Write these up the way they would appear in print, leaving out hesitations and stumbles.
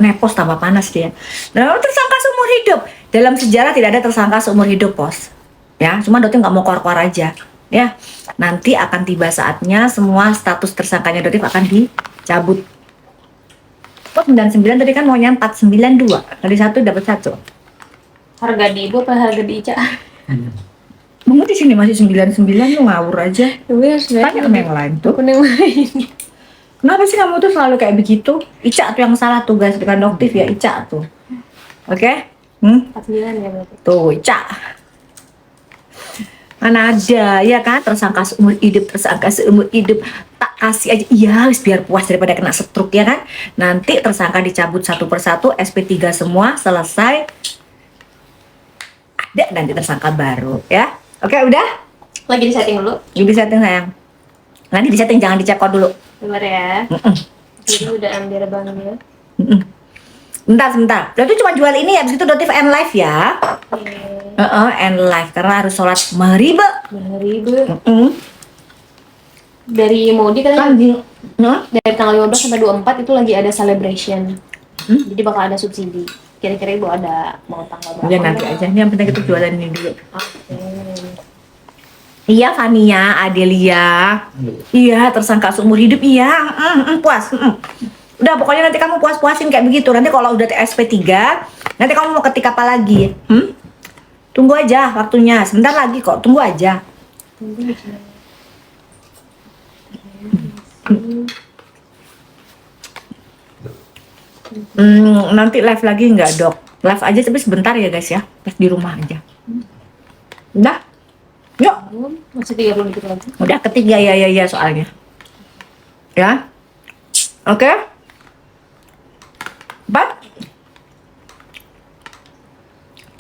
nepos tambah panas dia. Nah, tersangka seumur hidup. Dalam sejarah tidak ada tersangka seumur hidup, Pos. Ya, cuma Dotif nggak mau keluar-keluar aja. Ya, nanti akan tiba saatnya semua status tersangkanya Dotif akan dicabut. Kok 99 tadi kan maunya 492. Kali satu dapat satu. Harga di ibu apa harga di Ica? Bunga di sini masih 99, lu ngawur aja. Tanya sama yang lain tuh. Akun yang lain. Kenapa sih kamu tuh selalu kayak begitu? Ica tuh yang salah tuh guys, bukan Dotif ya, Ica tuh. Oke? 49 ya berarti. Tuh, Ica. Mana ada, ya kan? Tersangka seumur hidup, tersangka seumur hidup. Tak kasih aja, iya biar puas daripada kena stroke ya kan? Nanti tersangka dicabut satu persatu, SP3 semua, selesai. Ada nanti tersangka baru, ya. Oke, udah? Lagi di setting dulu. Jadi setting sayang. Nanti di setting, jangan dicek kode dulu. Bentar ya. Mm-mm. Jadi udah ambil banget. Mm-mm. Sebentar. Dotif cuma jual ini ya, habis itu Dotif end live ya. End live karena harus sholat maghrib. Ribu. Dari Modi kan dari tanggal 15 sampai 24 itu lagi ada celebration. Jadi bakal ada subsidi. Kira-kira ibu ada mau tanggal berapa? Ya nanti aja. Ini yang penting kita jualan ini dulu. Oke. Iya, Fania, Adelia. Iya, tersangka seumur hidup. Iya, puas. Udah, pokoknya nanti kamu puas-puasin kayak begitu. Nanti kalau udah SP3, nanti kamu mau ketik apa lagi? Tunggu aja waktunya. Sebentar lagi kok, tunggu aja. Nanti live lagi nggak, Dok? Live aja tapi sebentar ya guys ya. Pas di rumah aja. Udah? Yuk. Masih 30 menit lagi. Udah ketiga ya soalnya. Ya. Oke. But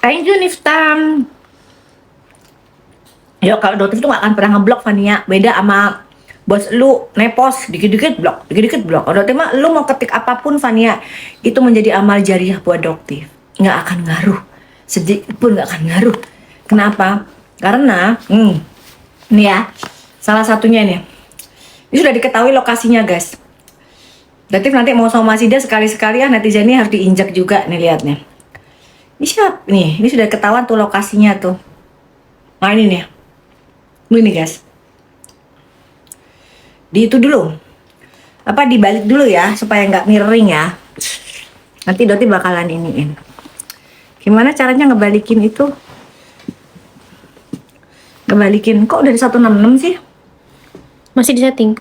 thank you Niftam. Yo, kalau Dotif tuh gak akan pernah ngeblok Fania. Beda sama bos lu, nepos dikit-dikit blok, dikit-dikit blok. Kalau Dotif mah lu mau ketik apapun Fania, itu menjadi amal jariah buat Dotif. Nggak akan ngaruh. Sedikit pun nggak akan ngaruh. Kenapa? Karena ini ya, salah satunya nih. Ini sudah diketahui lokasinya, guys. Dotif nanti mau sama Sida sekali-sekali ya, netizennya harus diinjak juga nih, lihat nih. Ini siapa nih? Ini sudah ketahuan tuh lokasinya tuh. Nah ini nih. Ini guys. Di itu dulu. Apa dibalik dulu ya supaya nggak miring ya. Nanti Dotif bakalan iniin. Gimana caranya ngebalikin itu? Ngebalikin kok udah di 166 sih? Masih di setting.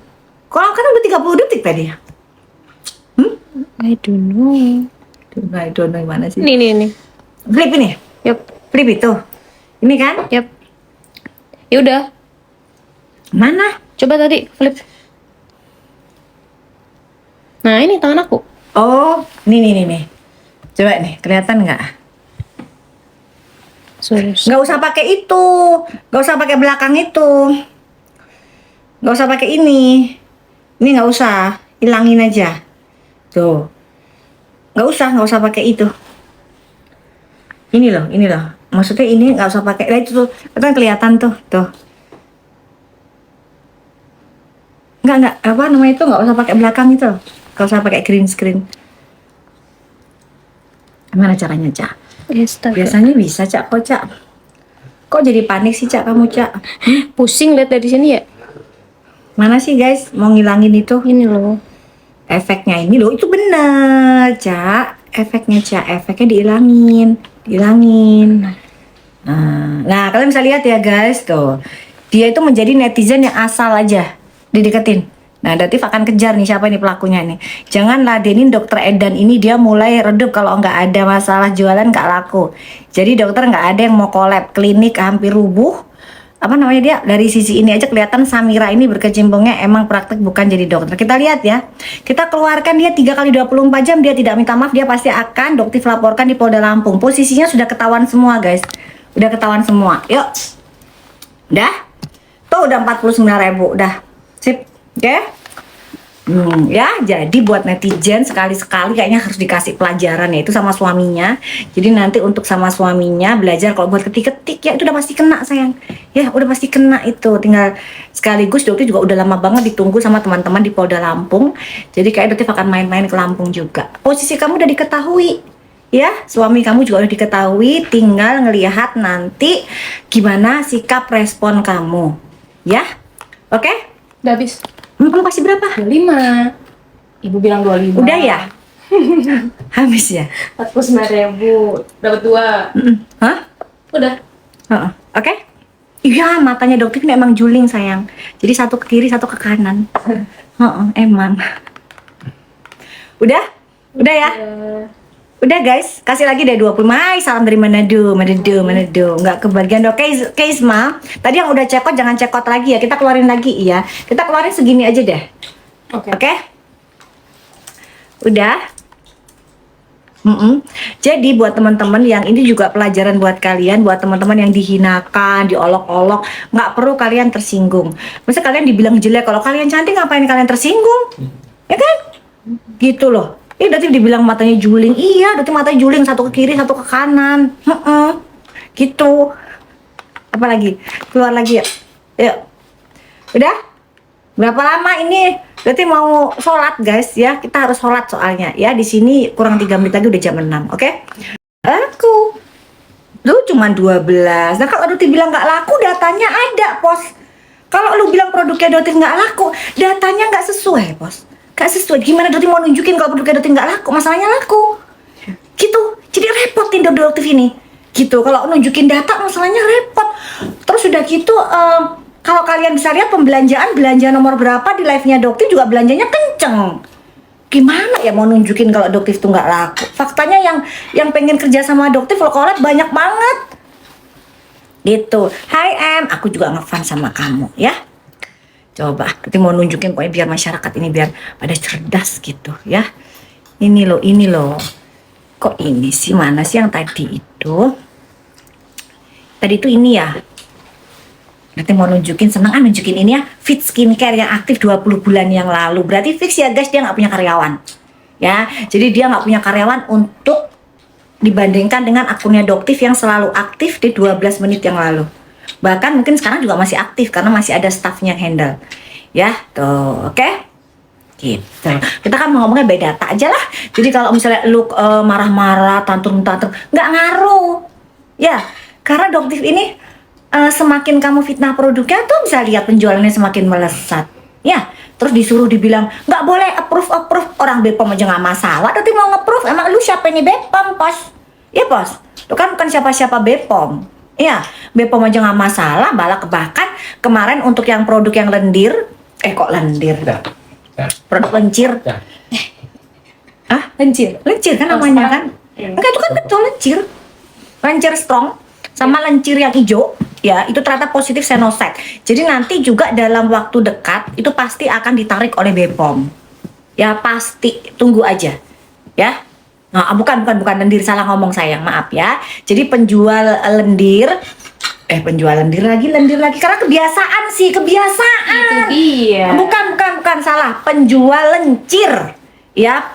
Kok kan udah 30 detik tadi ya? I don't know. I don't know gimana sih? Nih. Flip ini? Yup. Flip itu? Ini kan? Yup. Ya udah. Mana? Coba tadi flip. Nah ini tangan aku. Oh, nih. Coba nih, kelihatan nggak? Serius. Nggak usah pakai itu, nggak usah pakai belakang itu, nggak usah pakai ini nggak usah, hilangin aja, tuh, nggak usah pakai itu. Ini loh, maksudnya ini nggak usah pakai, itu tuh, kan kelihatan tuh, nggak apa namanya itu, nggak usah pakai belakang itu, nggak usah pakai green screen. Gimana caranya, Cak? Biasanya bisa, Cak. Kok jadi panik sih, Cak, kamu, Cak? Pusing lihat dari sini ya. Mana sih, guys? Mau ngilangin itu? Ini loh. Efeknya ini loh, itu benar, Cak. Efeknya, Cak. Efeknya dihilangin. Nah, kalian bisa lihat ya, guys, tuh. Dia itu menjadi netizen yang asal aja dideketin. Nah, Dotif akan kejar nih siapa nih pelakunya nih. Jangan ladenin dokter Edan ini, dia mulai redup kalau nggak ada masalah jualan nggak laku. Jadi dokter nggak ada yang mau collab, klinik hampir rubuh. Apa namanya dia? Dari sisi ini aja kelihatan Samira ini berkecimpungnya emang praktek bukan jadi dokter. Kita lihat ya. Kita keluarkan dia 3 kali 24 jam, dia tidak minta maaf, dia pasti akan Dotif laporkan di Polda Lampung. Posisinya sudah ketahuan semua, guys. Udah ketahuan semua. Yuk. Udah? Tuh udah 49.000, udah. Sip. Oke. Ya, jadi buat netizen sekali-sekali kayaknya harus dikasih pelajaran ya itu sama suaminya. Jadi nanti untuk sama suaminya belajar kalau buat ketik-ketik ya itu udah pasti kena sayang. Ya udah pasti kena itu. Tinggal sekaligus dokter juga udah lama banget ditunggu sama teman-teman di Polda Lampung. Jadi kayak dokter akan main-main ke Lampung juga. Posisi kamu udah diketahui. Ya, suami kamu juga udah diketahui. Tinggal ngelihat nanti gimana sikap respon kamu. Ya, oke? Udah habis. Kamu kasih berapa? 25. Ibu bilang 25. Udah ya? Habis ya? 49.000. Dapat 2. Hah? Udah. Heeh. Oke? Iya, matanya dokter ini emang juling sayang. Jadi satu ke kiri, satu ke kanan. Heeh, emang. Udah? Udah ya? Udah guys, kasih lagi deh 20. Mai, salam dari Manado. Nggak kebagian dong. Case ma. Tadi yang udah cekot jangan cekot lagi ya. Kita keluarin lagi ya. Kita keluarin segini aja deh. Oke. Oke? Udah? Jadi buat teman-teman yang ini juga pelajaran buat kalian, buat teman-teman yang dihinakan, diolok-olok, nggak perlu kalian tersinggung. Masa kalian dibilang jelek, kalau kalian cantik ngapain kalian tersinggung? Ya kan? Gitu loh. Berarti dibilang matanya juling. Iya, berarti matanya juling satu ke kiri, satu ke kanan. Gitu. Apa lagi? Keluar lagi ya. Yuk. Udah? Berapa lama ini? Berarti mau sholat guys ya. Kita harus sholat soalnya ya. Di sini kurang 3 menit lagi udah jam 6, oke? Aku. Lu cuma 12. Nah kalau Doti bilang nggak laku, datanya ada, Pos. Kalau lu bilang produknya Doti nggak laku, datanya nggak sesuai, Pos. Gak sesuai. Gimana Doti mau nunjukin kalau produknya Doti nggak laku? Masalahnya laku. Gitu. Jadi repotin dokter ini. Gitu. Kalau nunjukin data masalahnya repot. Terus udah gitu kalau kalian bisa lihat belanja nomor berapa di live-nya dokter juga belanjanya kenceng. Gimana ya mau nunjukin kalau dokter itu nggak laku? Faktanya yang pengen kerja sama dokter Volkolet banyak banget. Gitu. Hai aku juga ngefans sama kamu ya. Coba, nanti mau nunjukin pokoknya biar masyarakat ini biar pada cerdas gitu ya. Ini loh. Kok ini sih? Mana sih yang tadi itu? Tadi itu ini ya. Nanti mau nunjukin, nunjukin ini ya. Fit Skincare yang aktif 20 bulan yang lalu. Berarti fix ya guys, dia nggak punya karyawan. Ya, jadi dia nggak punya karyawan untuk dibandingkan dengan akunnya Doktif yang selalu aktif di 12 menit yang lalu. Bahkan mungkin sekarang juga masih aktif karena masih ada staffnya yang handle. Ya, tuh, oke? Gitu. Kita kan ngomongnya beda data aja lah. Jadi kalau misalnya lu marah-marah, tantrum, nggak ngaruh. Ya, karena Doktif ini semakin kamu fitnah produknya tuh bisa lihat penjualannya semakin melesat. Ya, terus disuruh dibilang nggak boleh approve. Orang BPOM aja nggak masalah. Tapi mau nge-proof, emang lu siapa ini BPOM, Pos? Ya, Pos. Lu kan bukan siapa-siapa BPOM. Iya, BPOM aja nggak masalah, bahkan kemarin untuk yang produk yang lendir, kok lendir? Produk lencir. Lencir kan namanya kan? Enggak, itu kan betul lencir. Lencir strong sama lencir yang hijau, ya itu ternyata positif Senoset. Jadi nanti juga dalam waktu dekat itu pasti akan ditarik oleh BPOM. Ya pasti, tunggu aja, ya. Nah, bukan lendir, salah ngomong sayang, maaf ya. Jadi penjual lendir lagi karena kebiasaan. Itu dia. Bukan salah, penjual lencir. Ya,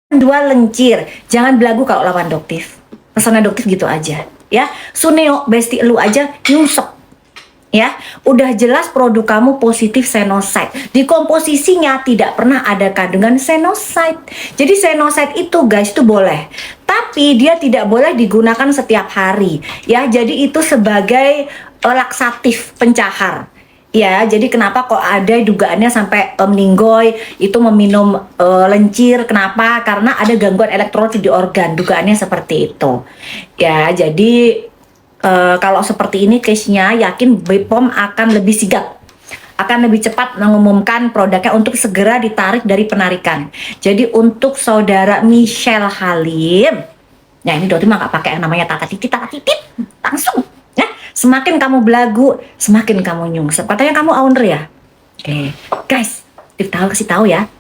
penjual lencir. Jangan belagu kalau lawan Doktif. Pesannya Doktif gitu aja, ya. Suneo besti lu aja nyusok. Ya, udah jelas produk kamu positif Senoset. Di komposisinya tidak pernah ada kandungan Senoset. Jadi Senoset itu guys itu boleh, tapi dia tidak boleh digunakan setiap hari. Ya, jadi itu sebagai laksatif pencahar. Ya, jadi kenapa kok ada dugaannya sampai meninggoy itu meminum lencir? Kenapa? Karena ada gangguan elektrolit di organ. Dugaannya seperti itu. Ya, jadi kalau seperti ini case-nya, yakin BPOM akan lebih sigap, akan lebih cepat mengumumkan produknya untuk segera ditarik dari penarikan. Jadi untuk saudara Michelle Halim, ya ini Doti mah gak pakai yang namanya tata titit, langsung. Ya, semakin kamu belagu, semakin kamu nyungsep. Katanya kamu owner ya? Oke, guys, kasih tahu ya.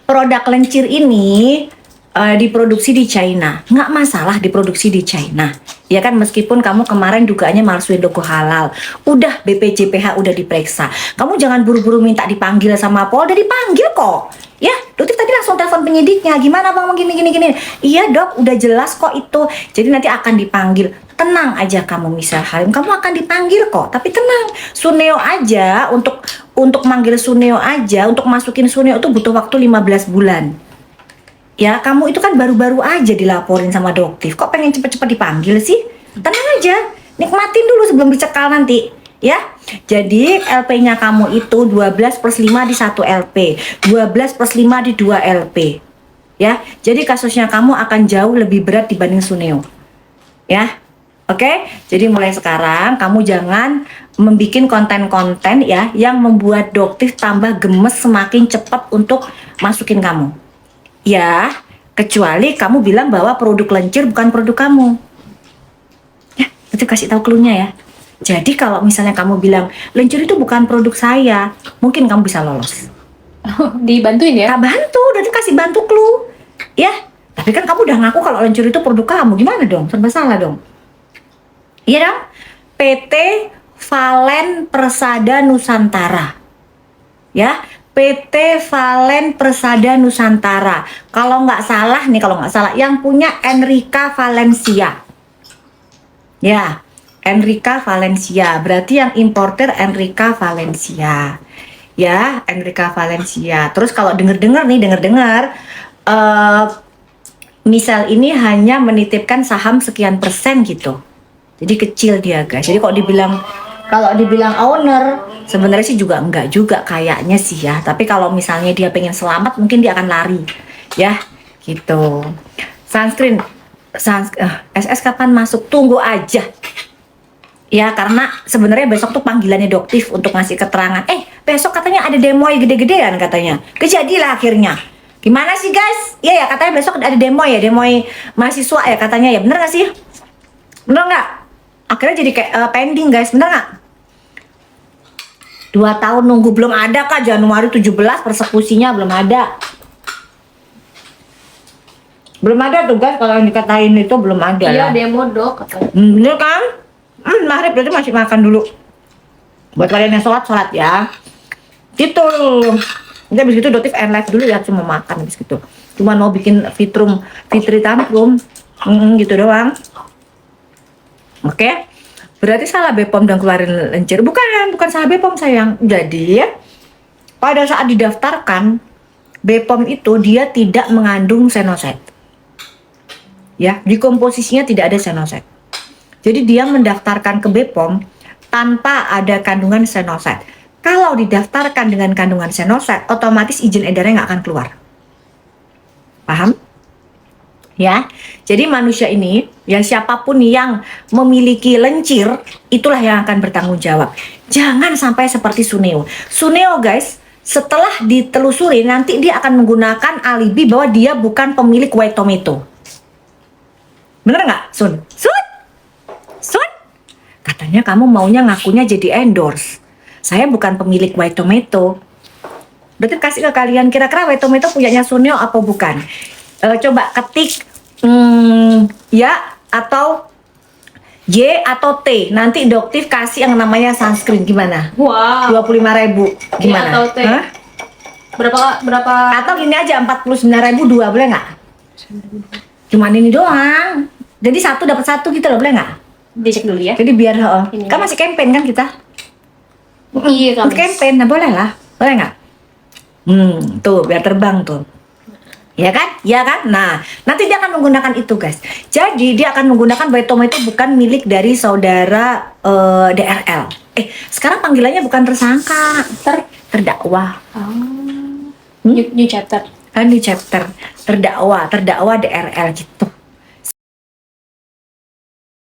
Produk lencir ini diproduksi di China. Nggak masalah diproduksi di China. Ya kan, meskipun kamu kemarin dugaannya malsuin logo halal. Udah BPJPH udah diperiksa. Kamu jangan buru-buru minta dipanggil sama Polda, dipanggil kok. Ya, dokter tadi langsung telepon penyidiknya. Gimana bang, gini. Iya dok, udah jelas kok itu. Jadi nanti akan dipanggil. Tenang aja kamu Misal Halim, kamu akan dipanggil kok. Tapi tenang, Suneo aja untuk manggil Suneo aja, untuk masukin Suneo itu butuh waktu 15 bulan. Ya, kamu itu kan baru-baru aja dilaporin sama Doktif. Kok pengen cepet-cepet dipanggil sih? Tenang aja, nikmatin dulu sebelum dicekal nanti. Ya, jadi LP-nya kamu itu 12/5 di 1 LP, 12/5 di 2 LP. Ya, jadi kasusnya kamu akan jauh lebih berat dibanding Suneo. Ya, oke? Jadi mulai sekarang kamu jangan membuat konten-konten ya yang membuat Doktif tambah gemes semakin cepat untuk masukin kamu. Ya, kecuali kamu bilang bahwa produk Lencir bukan produk kamu. Ya, itu kasih tahu clue-nya ya. Jadi kalau misalnya kamu bilang Lencir itu bukan produk saya, mungkin kamu bisa lolos. Dibantuin ya? Kak bantu, udah kasih bantu clue. Ya, tapi kan kamu udah ngaku kalau Lencir itu produk kamu, gimana dong? Serba salah dong. Iya dong? PT Valen Persada Nusantara. Ya, PT Valen Persada Nusantara. Kalau nggak salah yang punya Enrica Valencia. Ya, Enrica Valencia. Berarti yang importer Enrica Valencia. Ya, Enrica Valencia. Terus kalau dengar Misal ini hanya menitipkan saham sekian persen gitu. Jadi kecil dia guys. Jadi kalau dibilang owner, sebenarnya sih juga enggak juga kayaknya sih ya. Tapi kalau misalnya dia pengen selamat, mungkin dia akan lari, ya, gitu. Sunscreen, SS kapan masuk? Tunggu aja. Ya, karena sebenarnya besok tuh panggilannya Doktif untuk ngasih keterangan. Besok katanya ada demo gede-gedean katanya. Kejadilah akhirnya. Gimana sih guys? Iya ya, katanya besok ada demo mahasiswa ya katanya ya. Bener nggak sih? Bener nggak? Akhirnya jadi kayak pending guys, bener nggak? 2 tahun nunggu belum ada kak, Januari 17 persekusinya belum ada. Belum ada tuh guys, kalau yang dikatain itu belum ada. Iya, lah. demo dok katanya. Bener kan? Maghrib berarti masih makan dulu. Buat kalian yang sholat ya. Gitu. Nanti habis itu Doktif end live dulu ya, cuma makan habis gitu. Cuma mau bikin fitri tantrum. Gitu doang. Oke. Berarti salah Bepom dan keluarin Lencir. Bukan salah Bepom sayang. Jadi pada saat didaftarkan Bepom itu dia tidak mengandung Senoset. Ya, di komposisinya tidak ada Senoset. Jadi dia mendaftarkan ke Bepom tanpa ada kandungan Senoset. Kalau didaftarkan dengan kandungan Senoset, otomatis izin edarnya nggak akan keluar. Paham? Ya, jadi manusia ini, ya siapapun yang memiliki Lencir, itulah yang akan bertanggung jawab. Jangan sampai seperti Suneo. Suneo guys, setelah ditelusuri nanti dia akan menggunakan alibi bahwa dia bukan pemilik White Tomato. Bener nggak, Sun? Sun? Katanya kamu maunya ngakunya jadi endorse. Saya bukan pemilik White Tomato. Berarti kasih ke kalian, kira-kira White Tomato punyanya Suneo apa bukan? Coba ketik ya atau Y atau T. Nanti Doktif kasih yang namanya sunscreen, gimana? Wow. 25.000 gimana? Y atau T. Hah? Berapa? Atau gini aja 49.000 dua, boleh nggak? Cuman ini doang. Jadi satu dapat satu gitu loh, boleh nggak? Dicek dulu ya. Jadi biar Ini kan ya. masih campaign kan kita? Iya kan. Campaign, nah boleh lah, boleh nggak? Tuh biar terbang tuh. Ya kan? Ya kan? Nah, nanti dia akan menggunakan itu, guys. Jadi dia akan menggunakan White Tomato bukan milik dari saudara DRL. Sekarang panggilannya bukan tersangka, terdakwa. New chapter. Kan di chapter terdakwa DRL gitu.